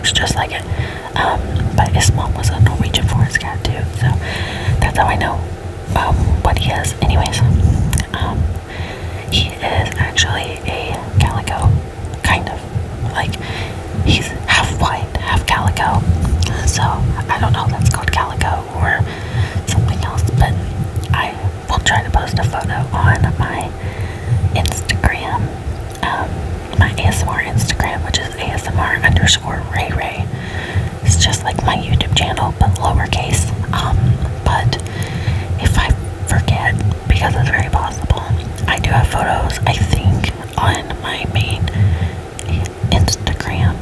looks just like it. But his mom was a Norwegian forest cat too, so that's how I know what he is. Anyways, he is actually a calico, kind of. Like, he's half white, half calico. So I don't know if that's called calico or something else, but I will try to post a photo on my Instagram, my ASMR Instagram, which is ASMR_Ray Ray. It's just like my YouTube channel, but lowercase. But if I forget, because it's very possible, I do have photos, I think, on my main Instagram,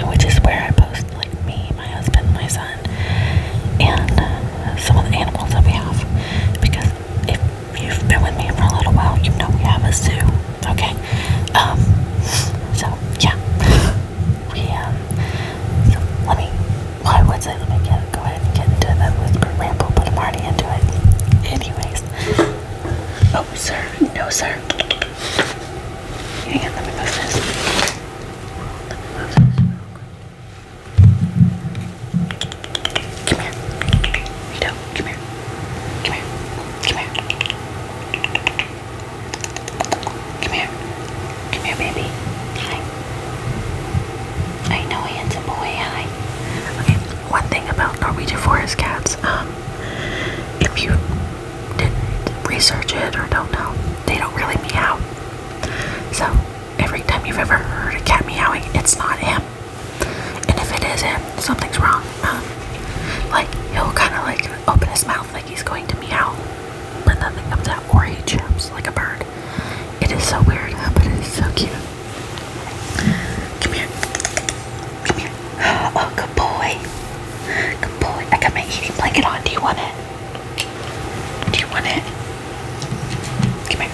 which is where I post like me, my husband, my son, and some of the animals that we have. Because if you've been with me for a little while, you know we have a zoo. Okay, so yeah, so let me. Well, I would say let me go ahead and get into the whisper ramble, but I'm already into it. Anyways, oh sir, no sir. Hang on, let me move this. Come here. Rito, come here. Come here. Come here. Come here. Come here, baby. Hi. I know, handsome boy. Hi. Okay, one thing about Norwegian forest cats, if you didn't research it or don't know, they don't really meow. So, every time you've ever heard a cat meowing, it's not him. And if it is him, something's wrong. Like, he'll kind of like open his mouth like he's going to meow, but nothing comes out, or he chirps like a bird. It is so weird, but it is so cute. Come here. Come here. Oh, good boy. Good boy. I got my eating blanket on. Do you want it? Do you want it? Come here.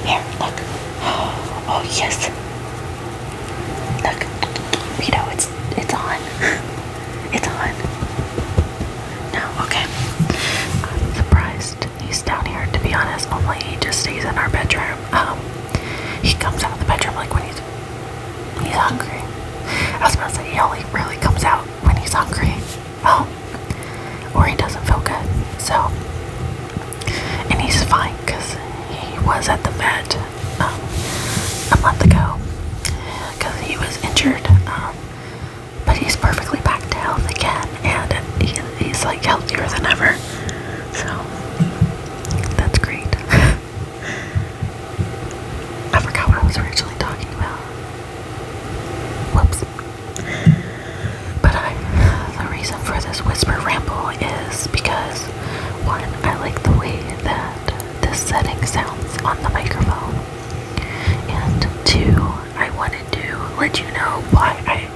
Here, look. Oh, yes. Look. Rito, it's on. It's on. No, okay. I'm surprised he's down here, to be honest. Normally he just stays in our bedroom. He comes out of the bedroom like when he's hungry. I was about to say he only really comes out when he's hungry. Or he doesn't feel good. So, and he's fine because he was at the vet a month ago because he was injured, but he's perfectly back to health again, and he's like healthier than ever, so that's great. I forgot what I was originally talking about. Whoops. But the reason for this whisper ramble is because, one, I like the way that this setting sounds on the microphone, and two, I wanted to let you know why I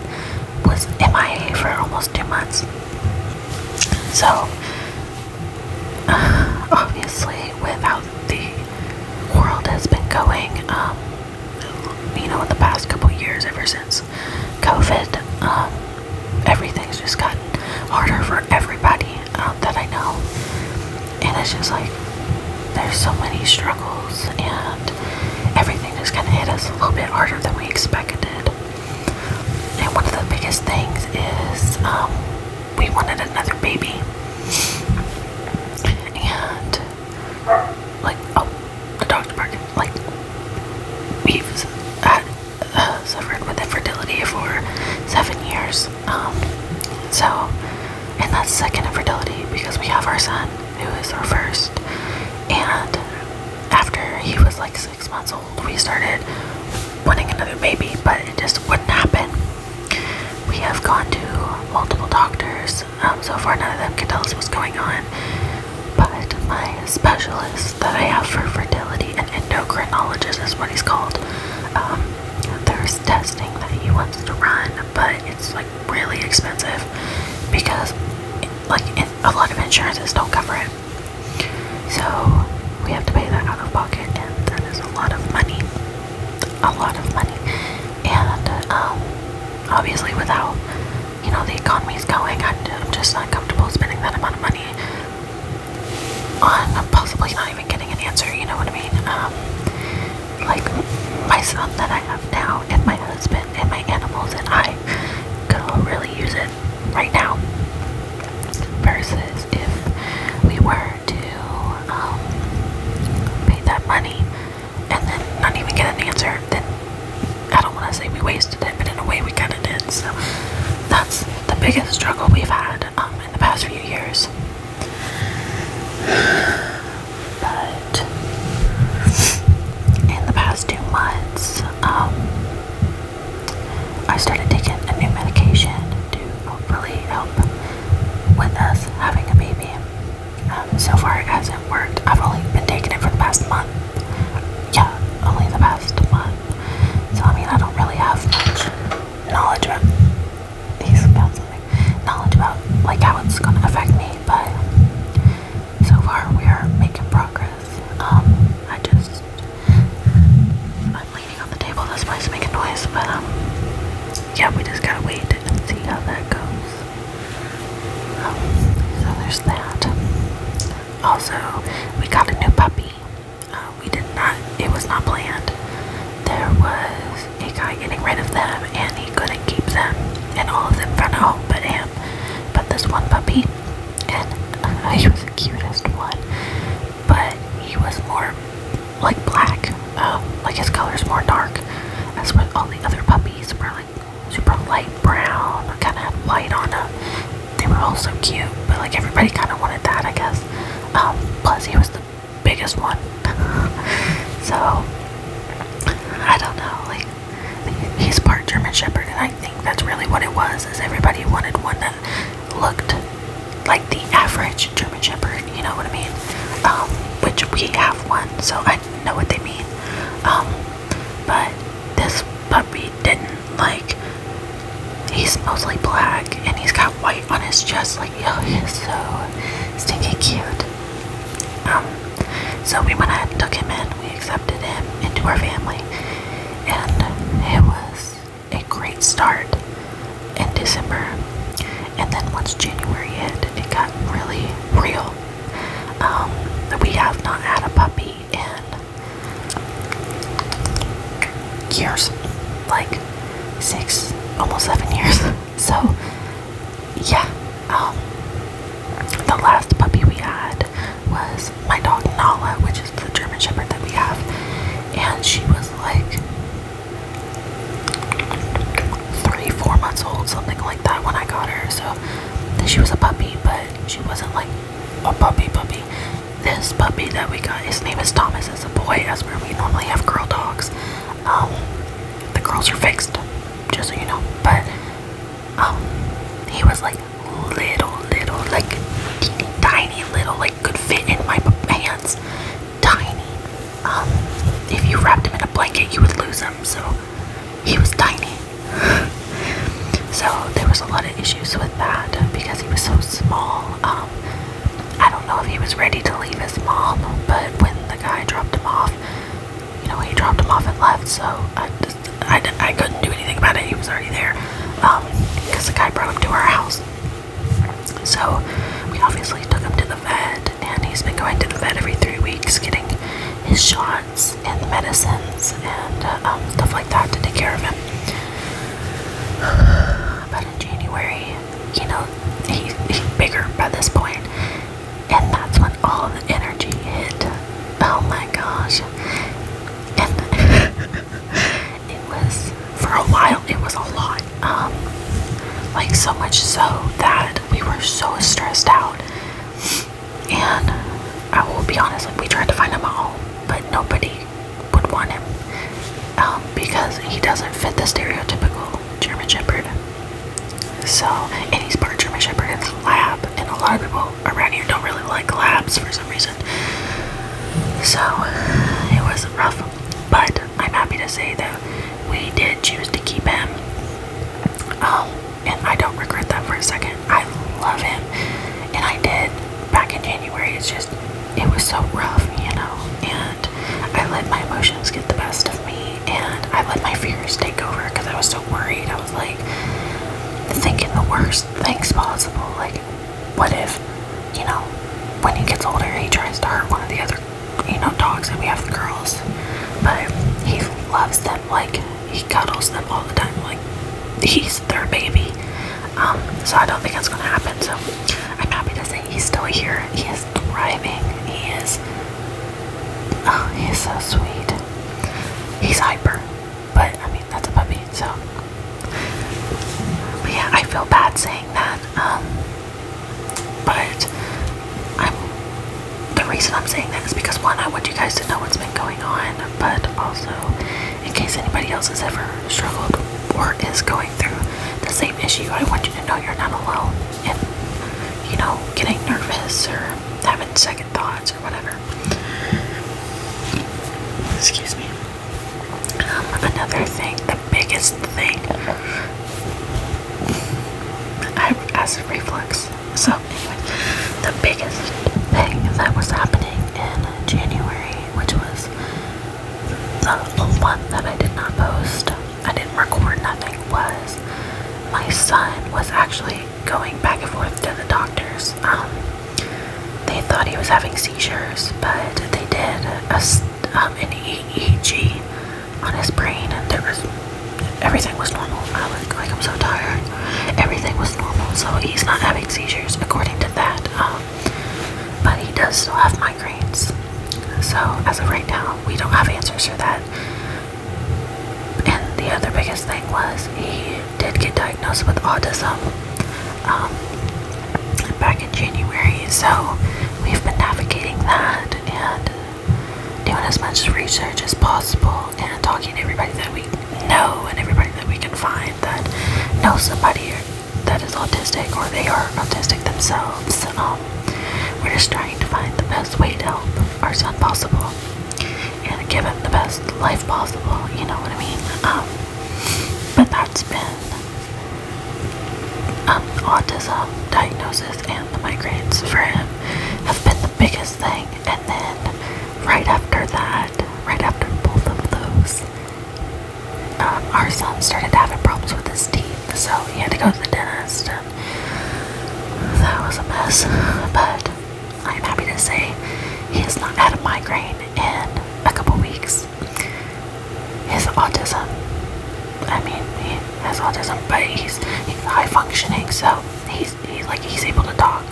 was MIA for almost 2 months. So, obviously, with how the world has been going, in the past couple years, ever since COVID, everything's just gotten harder for everybody that I know, and it's just like, there's so many struggles, and everything just kind of hit us a little bit harder than we expected. And one of the biggest things is we wanted another baby. And like, oh, the dog's barking. Like, we've suffered with infertility for 7 years. And that's second infertility because we have our son, who is our first. And after he was like 6 months old, we started wanting another baby, but it just wouldn't happen. We have gone to multiple doctors. So far, none of them can tell us what's going on. But my specialist that I have for fertility, an endocrinologist is what he's called, there's testing that he wants to run, but it's like really expensive because a lot of insurances don't cover it. So we have to pay that out of pocket, and that is a lot of money. A lot of money. And obviously with how the economy's going, I'm just not comfortable spending that amount of money on possibly not even getting an answer, you know what I mean? Like my son that I have now and my husband, wasted it, but in a way we kind of did. So that's the biggest struggle we've had in the past few years. But in the past 2 months, I started taking a new medication to hopefully help with us having a baby. So far it hasn't worked. I've only been taking it for the past month. Yeah, only the past month. So I mean, I don't really have much knowledge about knowledge about like how it's gonna affect me, but so far we are making progress. I'm leaning on the table. This place making noise, but yeah, we just gotta wait and see how that goes. So there's that. Also, we got a new puppy. It was not planned. There was a guy getting rid of them and he couldn't keep them, and all of them found a home but him. But this one puppy, and he was the cutest one, but he was more like black, like his color's more dark, as with all the other puppies were like super light brown, kind of had white on them. They were all so cute, but like everybody kind of wanted that, I guess. Plus he was the biggest one. So I don't know, like he's part German Shepherd, and I think that's really what it was, is everybody wanted one that looked like the average German Shepherd, you know what I mean? Which we have one, so I know what they mean. But this puppy didn't, like, he's mostly black and he's got white on his chest, like, yo, he is so stinking cute. So we went ahead and took him in, we accepted him into our family, and it was a great start in December. And then once January hit, it got really real. We have not had a puppy in years, like 6, almost 7 years. So yeah, the last puppy we had was my dog Nala, which is the German Shepherd that we have, and she was like 3-4 months old, something like that, when I got her. So she was a puppy, but she wasn't like a puppy. This puppy that we got, his name is Thomas, as a boy, as where we normally have girl dogs. The girls are fixed, just so you know. But he was like little, like teeny tiny little, like could fit in my hands, tiny. If you wrapped him in a blanket, you would lose him. So he was tiny. So there was a lot of issues with that because he was so small. I don't know if he was ready to leave his mom, but when the guy dropped him off, you know, he dropped him off and left. So I couldn't do anything about it. He was already there because the guy brought him to our house. So we obviously took him to the vet, and he's been going to the vet every 3 weeks, getting his shots and medicines and stuff like that to take care of him. But in January, you know, he's bigger by this point, and that's when all the energy hit. Oh my gosh. And it was, for a while, it was a lot. Like so much so that we were so stressed out. And I will be honest, like we tried to find him a home, but nobody would want him because he doesn't fit the stereotypical German Shepherd. So, and he's part German Shepherd and lab, and a lot of people around here don't really like labs for some reason. So it was rough, but I'm happy to say that we did choose to keep him, and I don't regret that for a second. I love him, and I did back in January. It's just, it was so rough, you know, and I let my emotions get the best of me, and I let my fears take over because I was so worried. I was like thinking the worst things possible, like what if, you know, when he gets older he tries to hurt one of the other, you know, dogs, and we have the girls, but he loves them, like he cuddles them all the time, like he's their baby. So I don't think that's gonna happen. So I'm happy to say he's still here. He is thriving. He is so sweet. He's hyper, but I mean, that's a puppy, so not saying that, but the reason I'm saying that is because, one, I want you guys to know what's been going on, but also in case anybody else has ever struggled or is going through the same issue, I want you to know you're not alone in, getting nervous or having second thoughts or whatever. Excuse me. Another thing, the biggest thing, I have acid reflux. So anyway, the biggest thing that was happening in January, which was the one that I did not post, I didn't record nothing, was my son was actually going back and forth to the doctors. They thought he was having seizures, but they did an EEG on his brain, and everything was normal. I'm so tired. Everything was normal, so he's not having seizures according to that. But he does still have migraines. So as of right now, we don't have answers for that. And the other biggest thing was he did get diagnosed with autism back in January. So we've been navigating that and doing as much research as possible and talking to everybody that we know and everybody that we can find that knows somebody that is autistic or they are autistic themselves. We're just trying to find the best way to help our son possible and give him the best life possible, you know what I mean? But that's been autism diagnosis and the migraines for him have been the biggest thing. And then right after that, right after both of those, our son started having problems with his teeth, so he had to go to the dentist, and that was a mess. But I'm happy to say he has not had a migraine in a couple weeks. His autism, he has autism, but he's high functioning, so he's able to talk.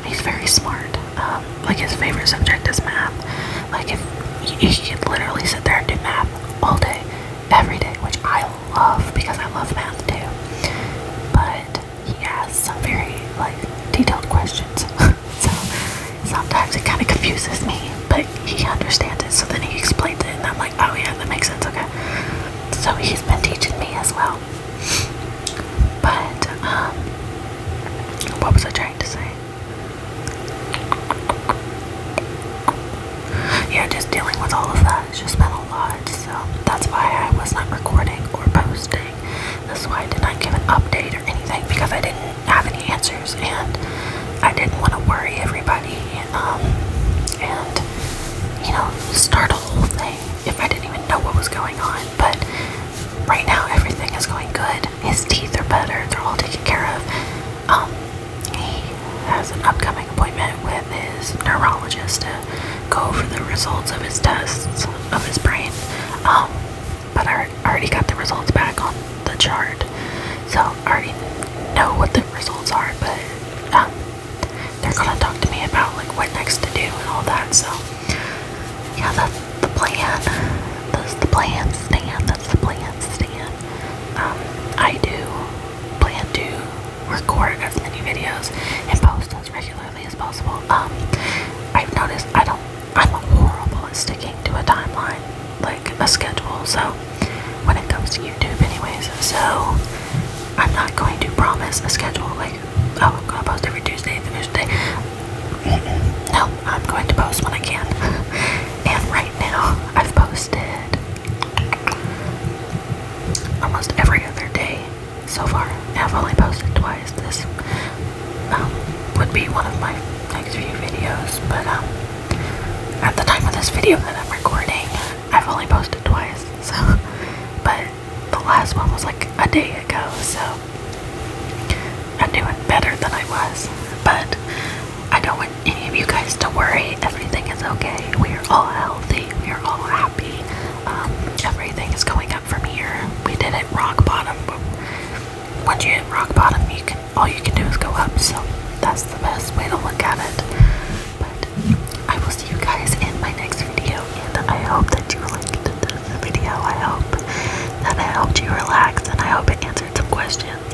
He's very smart. His favorite subject is math. If he could literally sit there and do math all day, every day, which I love because I love math too. But he has some very detailed questions, so sometimes it kind of confuses me. But he understands it, so then he explains it, and I'm like, oh yeah, that makes sense. Okay. So he's been teaching me as well. But what was I trying to say? Yeah, just dealing with all of that. It's just been a lot. So that's why I was not recording or posting. That's why I did not give an update or anything, because I didn't have any answers and I didn't want to worry everybody and start a whole thing if I didn't even know what was going on. But right now everything is going good. His teeth are better. They're all taken care of. He has an upcoming appointment with his neurologist to go over the results of his tests of his brain. But I already got the results back on the chart, so I already know what the results are. But they're gonna talk to me about what next to do and all that. So yeah, that's the plan. That's the plan, Stan. That's the plan, Stan. I do plan to record as many videos and post as regularly as possible. I've noticed I'm horrible at sticking to a timeline, a schedule, so when it comes to YouTube anyways. So I'm not going to promise a schedule I'm gonna post every Tuesday, Thursday. No, I'm going to post when I can. And right now I've posted almost every other day so far. I've only posted twice. This would be one of my next few videos, but at the time of this video that I'm recording, I've only posted twice. So, but the last one was a day ago, so I'm doing better than I was. But I don't want any of you guys to worry. Everything is okay. We are all healthy. We are all happy. Everything is going up from here. We did hit rock bottom, but once you hit rock bottom, all you can do is go up. So that's the best way to look at it. But I will see you guys in my next video, and I hope that you liked this video. I hope questions.